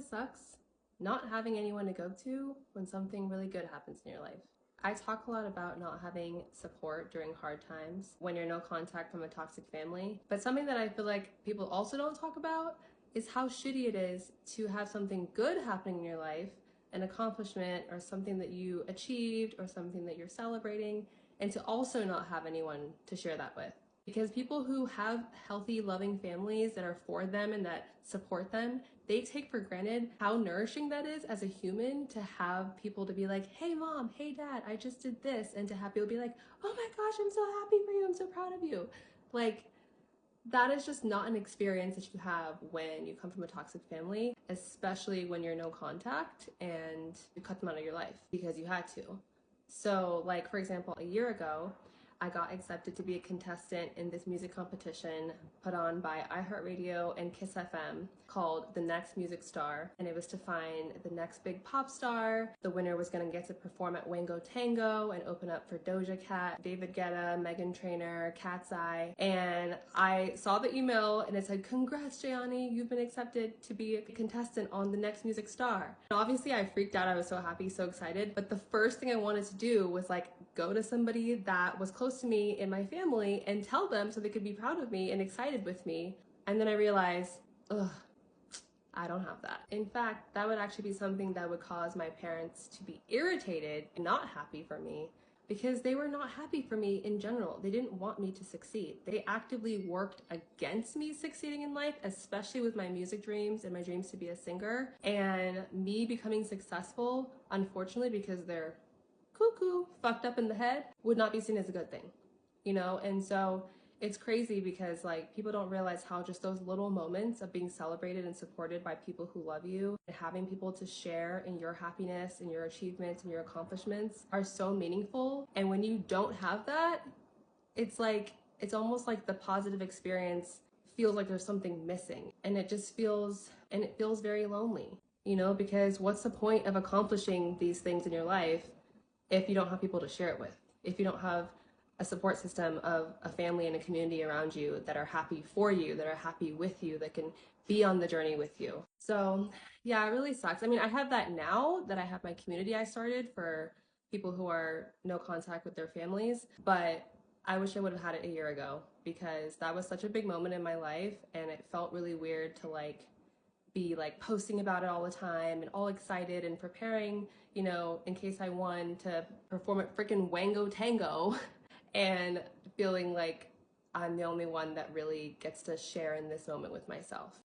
really sucks not having anyone to go to when something really good happens in your life. I talk a lot about not having support during hard times when you're no contact from a toxic family. But something that I feel like people also don't talk about is how shitty it is to have something good happening in your life, an accomplishment or something that you achieved or something that you're celebrating, and to also not have anyone to share that with. Because people who have healthy, loving families that are for them and that support them, they take for granted how nourishing that is as a human to have people to be like, hey mom, hey dad, I just did this. And to have people be like, oh my gosh, I'm so happy for you. I'm so proud of you. Like, that is just not an experience that you have when you come from a toxic family, especially when you're no contact and you cut them out of your life because you had to. So, like, for example, a year ago, I got accepted to be a contestant in this music competition put on by iHeartRadio and Kiss FM called The Next Music Star. And it was to find the next big pop star. The winner was going to get to perform at Wango Tango and open up for Doja Cat, David Guetta, Meghan Trainor, Cat's Eye. And I saw the email and it said, congrats, Jayani, you've been accepted to be a contestant on The Next Music Star. And obviously I freaked out. I was so happy, so excited. But the first thing I wanted to do was like go to somebody that was close to me in my family and tell them so they could be proud of me and excited with me. And then I realized, ugh, I don't have that. In fact, that would actually be something that would cause my parents to be irritated and not happy for me because they were not happy for me in general. They didn't want me to succeed. They actively worked against me succeeding in life, especially with my music dreams and my dreams to be a singer. And me becoming successful, unfortunately, because they're cuckoo, fucked up in the head, would not be seen as a good thing, you know? And so it's crazy because like people don't realize how just those little moments of being celebrated and supported by people who love you and having people to share in your happiness and your achievements and your accomplishments are so meaningful. And when you don't have that, it's like, it's almost like the positive experience feels like there's something missing, and it just feels, and it feels very lonely, you know, because what's the point of accomplishing these things in your life if you don't have people to share it with, if you don't have a support system of a family and a community around you that are happy for you, that are happy with you, that can be on the journey with you. So yeah, it really sucks. I mean, I have that now that I have my community I started for people who are no contact with their families, but I wish I would have had it a year ago because that was such a big moment in my life and it felt really weird to like be like posting about it all the time and all excited and preparing, you know, in case I won to perform at freaking Wango Tango and feeling like I'm the only one that really gets to share in this moment with myself.